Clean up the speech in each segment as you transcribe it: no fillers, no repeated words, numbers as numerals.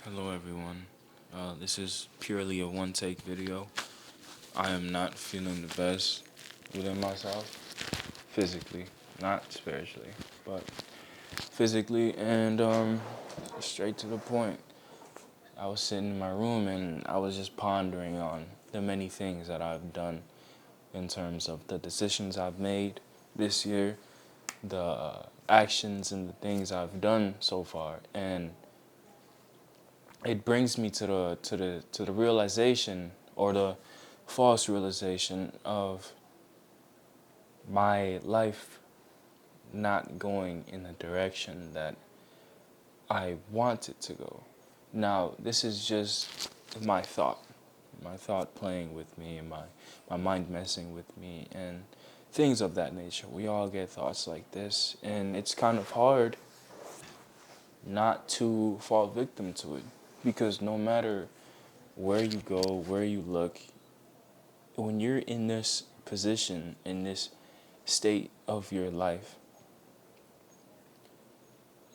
Hello everyone. This is purely a one take video. I am not feeling the best within myself, physically, not spiritually, but physically, and straight to the point. I was sitting in my room and I was just pondering on the many things that I've done in terms of the decisions I've made this year, the actions and the things I've done so far, and it brings me to the realization or the false realization of my life not going in the direction that I want it to go. Now, this is just my thought playing with me and my mind messing with me and things of that nature. We all get thoughts like this, and it's kind of hard not to fall victim to it because no matter where you go, where you look, when you're in this position, in this state of your life,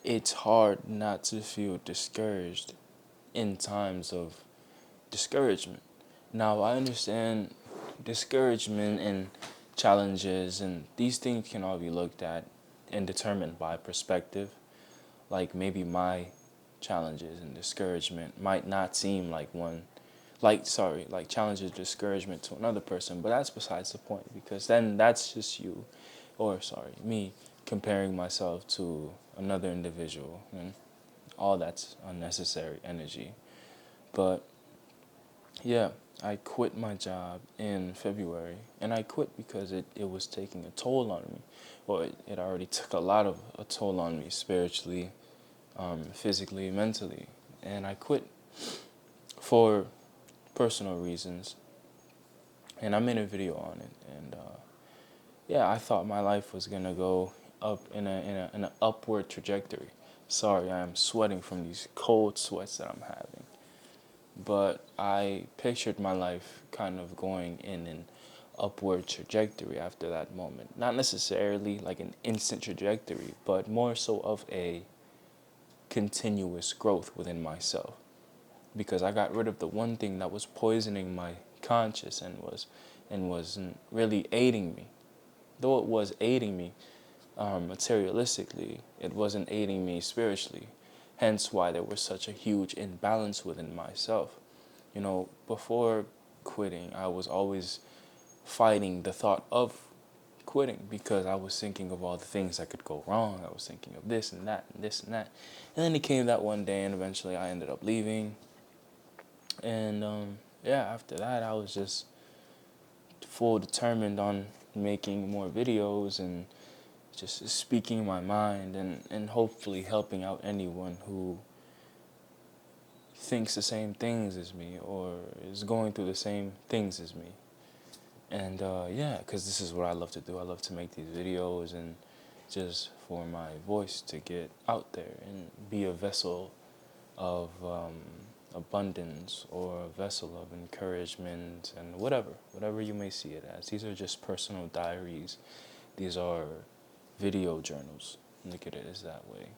it's hard not to feel discouraged in times of discouragement. Now, I understand discouragement and challenges, and these things can all be looked at and determined by perspective. Like maybe my challenges and discouragement might not seem like challenges discouragement to another person, but that's besides the point because then that's just me comparing myself to another individual, and all that's unnecessary energy. But yeah, I quit my job in February, and I quit because it was taking a toll on me. Well, it already took a toll on me spiritually, physically, mentally, and I quit for personal reasons, and I made a video on it. And yeah, I thought my life was gonna go up in an upward trajectory. Sorry, I am sweating from these cold sweats that I'm having. But I pictured my life kind of going in an upward trajectory after that moment. Not necessarily like an instant trajectory, but more so of a continuous growth within myself. Because I got rid of the one thing that was poisoning my conscious and wasn't really aiding me. Though it was aiding me materialistically, it wasn't aiding me spiritually. Hence why there was such a huge imbalance within myself. You know, before quitting, I was always fighting the thought of quitting because I was thinking of all the things that could go wrong. I was thinking of this and that and this and that. And then it came that one day, and eventually I ended up leaving. And yeah, after that, I was just full determined on making more videos and just speaking my mind and hopefully helping out anyone who thinks the same things as me or is going through the same things as me. And yeah, because this is what I love to do. I love to make these videos and just for my voice to get out there and be a vessel of abundance or a vessel of encouragement and whatever you may see it as. These are just personal diaries. These are video journals. Look at it as that way.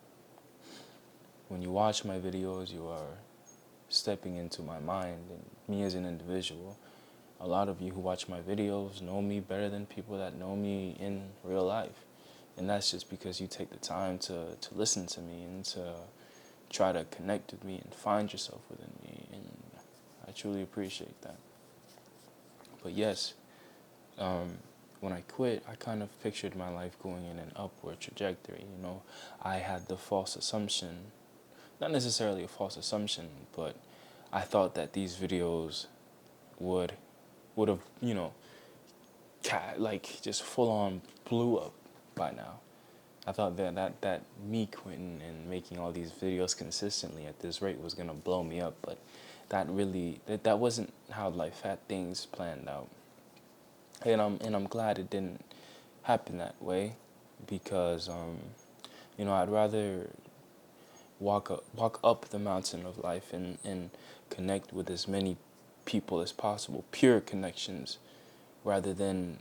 When you watch my videos, you are stepping into my mind and me as an individual. A lot of you who watch my videos know me better than people that know me in real life. And that's just because you take the time to listen to me and to try to connect with me and find yourself within me. And I truly appreciate that. But yes, when I quit, I kind of pictured my life going in an upward trajectory. You know, I had the false assumption, not necessarily a false assumption, but I thought that these videos would would have, like just full on blew up by now. I thought that me quitting and making all these videos consistently at this rate was gonna blow me up, but that wasn't how life had things planned out. And I'm glad it didn't happen that way because I'd rather walk up the mountain of life and connect with as many people as possible, pure connections, rather than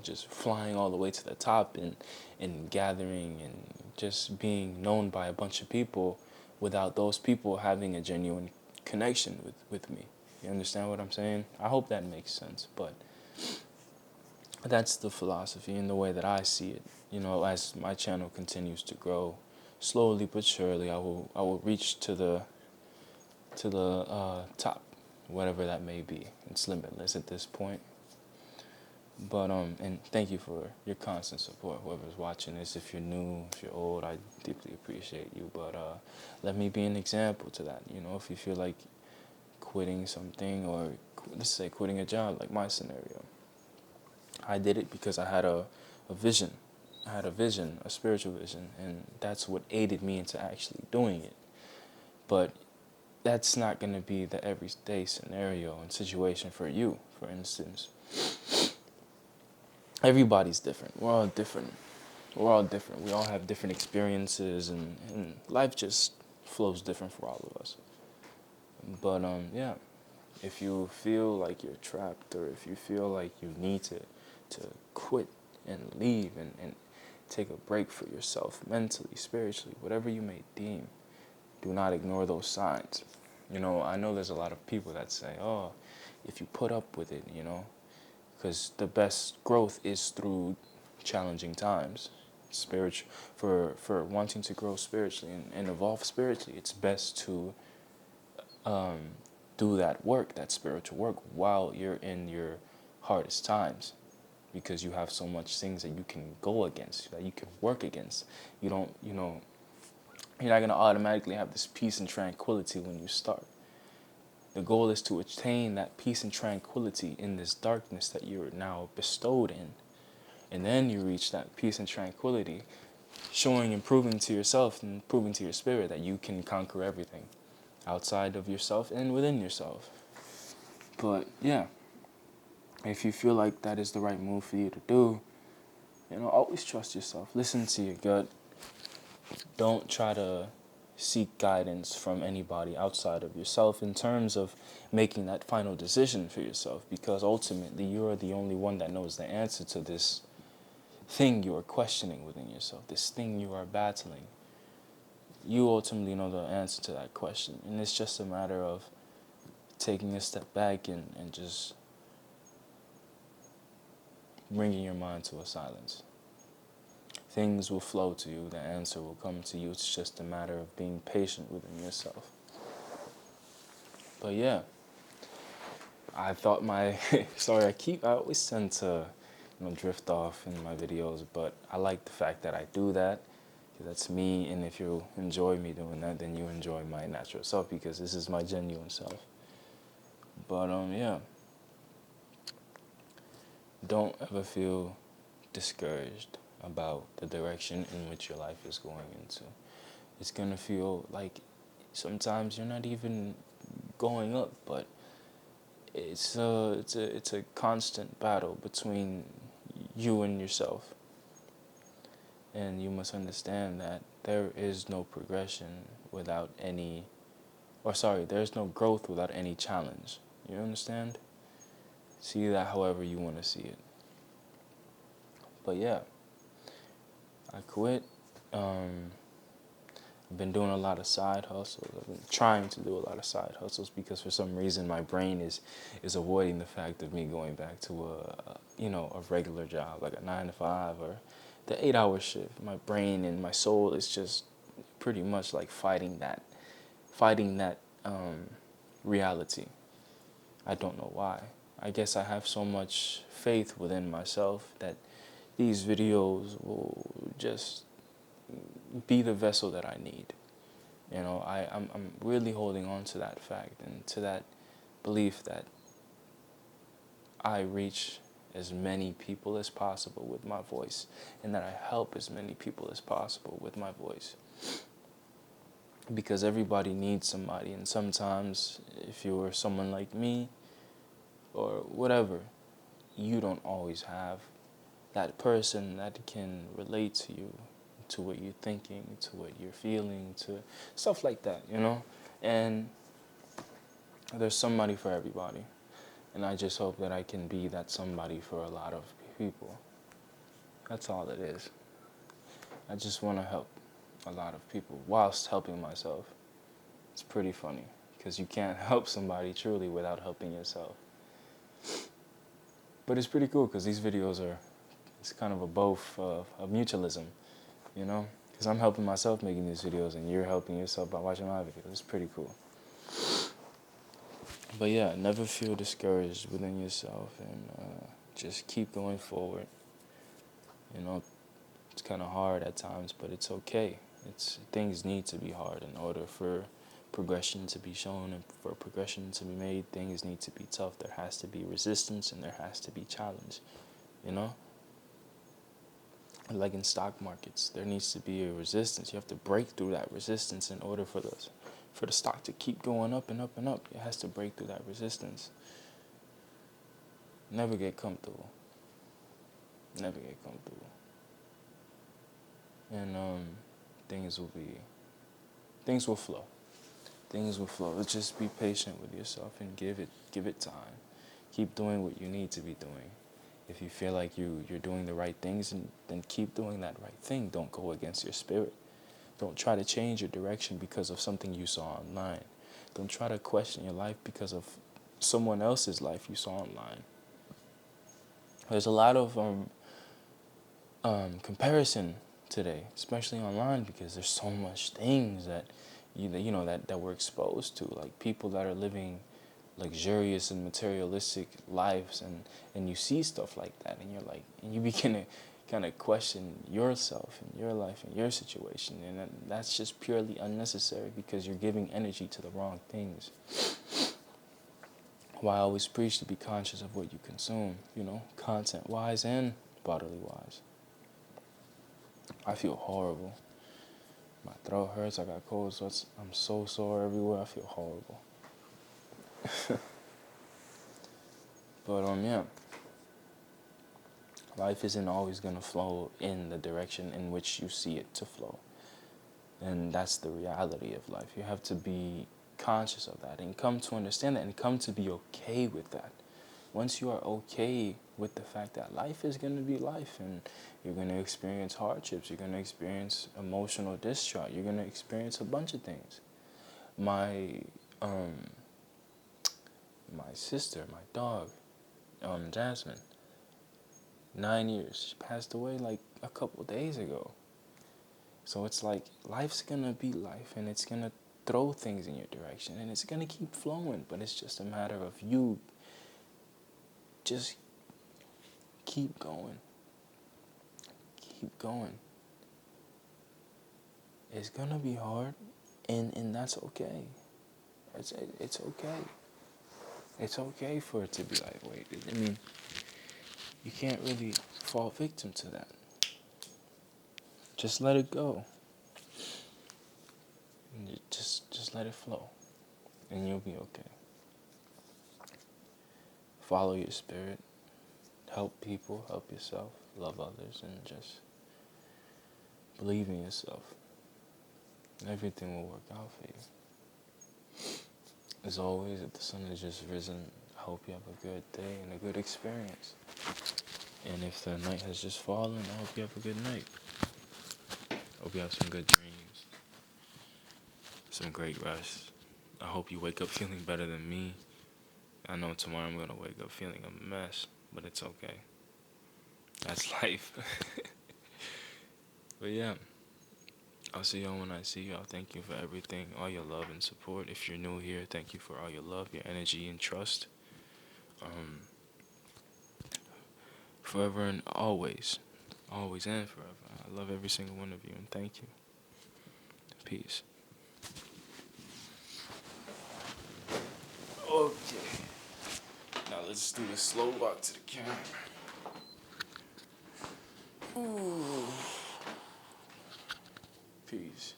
just flying all the way to the top and gathering and just being known by a bunch of people without those people having a genuine connection with me. You understand what I'm saying? I hope that makes sense. But that's the philosophy and the way that I see it. You know, as my channel continues to grow, slowly but surely, I will reach to the top, whatever that may be. It's limitless at this point. But and thank you for your constant support. Whoever's watching this, if you're new, if you're old, I deeply appreciate you. But let me be an example to that. You know, if you feel like quitting something, or let's say quitting a job, like my scenario, I did it because I had a vision. I had a vision, a spiritual vision, and that's what aided me into actually doing it. But that's not going to be the everyday scenario and situation for you, for instance. Everybody's different. We're all different. We're all different. We all have different experiences, and life just flows different for all of us. But yeah, if you feel like you're trapped, or if you feel like you need to quit and leave and take a break for yourself, mentally, spiritually, whatever you may deem, do not ignore those signs. You know, I know there's a lot of people that say, oh, if you put up with it, you know, because the best growth is through challenging times. For wanting to grow spiritually and evolve spiritually, it's best to do that work, that spiritual work, while you're in your hardest times, because you have so much things that you can go against, that you can work against. You don't, you know, you're not going to automatically have this peace and tranquility when you start. The goal is to attain that peace and tranquility in this darkness that you're now bestowed in. And then you reach that peace and tranquility, showing and proving to yourself and proving to your spirit that you can conquer everything outside of yourself and within yourself. But yeah, if you feel like that is the right move for you to do, you know, always trust yourself. Listen to your gut. Don't try to seek guidance from anybody outside of yourself in terms of making that final decision for yourself, because ultimately you are the only one that knows the answer to this thing you are questioning within yourself, this thing you are battling. You ultimately know the answer to that question, and it's just a matter of taking a step back and just bringing your mind to a silence. Things will flow to you, the answer will come to you. It's just a matter of being patient within yourself. But yeah, I thought sorry, I always tend to, drift off in my videos, but I like the fact that I do that. That's me, and if you enjoy me doing that, then you enjoy my natural self, because this is my genuine self. But yeah, don't ever feel discouraged about the direction in which your life is going into. It's gonna feel like sometimes you're not even going up, but it's a constant battle between you and yourself. And you must understand that there is no progression without any, or sorry, there's no growth without any challenge. You understand? See that however you want to see it. But yeah, I quit. I've been doing a lot of side hustles. I've been trying to do a lot of side hustles because for some reason my brain is avoiding the fact of me going back to a regular job, like a 9 to 5 or the 8-hour shift. My brain and my soul is just pretty much like fighting that reality. I don't know why. I guess I have so much faith within myself that these videos will just be the vessel that I need. I'm really holding on to that fact and to that belief that I reach as many people as possible with my voice, and that I help as many people as possible with my voice. Because everybody needs somebody, and sometimes if you're someone like me or whatever, you don't always have that person that can relate to you, to what you're thinking, to what you're feeling, to stuff like that, And there's somebody for everybody. And I just hope that I can be that somebody for a lot of people. That's all it is. I just want to help a lot of people whilst helping myself. It's pretty funny because you can't help somebody truly without helping yourself. But it's pretty cool because these videos are, it's kind of a both of mutualism, you know? Because I'm helping myself making these videos and you're helping yourself by watching my videos. It's pretty cool. But yeah, never feel discouraged within yourself and just keep going forward. You know, it's kind of hard at times, but it's okay. Things need to be hard in order for progression to be shown and for progression to be made. Things need to be tough. There has to be resistance and there has to be challenge. You know, like in stock markets, there needs to be a resistance. You have to break through that resistance in order for the stock to keep going up and up and up. It has to break through that resistance. Never get comfortable. Never get comfortable. And things will flow. Things will flow. Just be patient with yourself and give it time. Keep doing what you need to be doing. If you feel like you're doing the right things, then keep doing that right thing. Don't go against your spirit. Don't try to change your direction because of something you saw online. Don't try to question your life because of someone else's life you saw online. There's a lot of comparison today, especially online, because there's so much things that that we're exposed to, like people that are living luxurious and materialistic lives, and you see stuff like that, and you're like, and you begin to kind of question yourself and your life and your situation, and that's just purely unnecessary because you're giving energy to the wrong things. Why I always preach to be conscious of what you consume, content wise and bodily wise. I feel horrible. My throat hurts. I got cold sweats. I'm so sore everywhere. I feel horrible. But yeah, life isn't always gonna flow in the direction in which you see it to flow, and that's the reality of life. You have to be conscious of that and come to understand that and come to be okay with that. Once you are okay with the fact that life is going to be life and you're going to experience hardships, you're going to experience emotional distraught, you're going to experience a bunch of things. My sister, my dog, Jasmine, 9 years, she passed away like a couple days ago. So it's like life's going to be life and it's going to throw things in your direction and it's going to keep flowing, but it's just a matter of you just keep going. Keep going. It's gonna be hard, and that's okay. It's okay. It's okay for it to be lightweight. I mean, you can't really fall victim to that. Just let it go. And just let it flow, and you'll be okay. Follow your spirit. Help people. Help yourself. Love others, and just believe in yourself. Everything will work out for you. As always, if the sun has just risen, I hope you have a good day and a good experience. And if the night has just fallen, I hope you have a good night. Hope you have some good dreams, some great rest. I hope you wake up feeling better than me. I know tomorrow I'm going to wake up feeling a mess, but it's okay. That's life. But yeah, I'll see y'all when I see y'all. Thank you for everything, all your love and support. If you're new here, thank you for all your love, your energy, and trust. Forever and always. Always and forever. I love every single one of you, and thank you. Peace. Okay. Now let's do the slow walk to the camera. Ooh. Peace.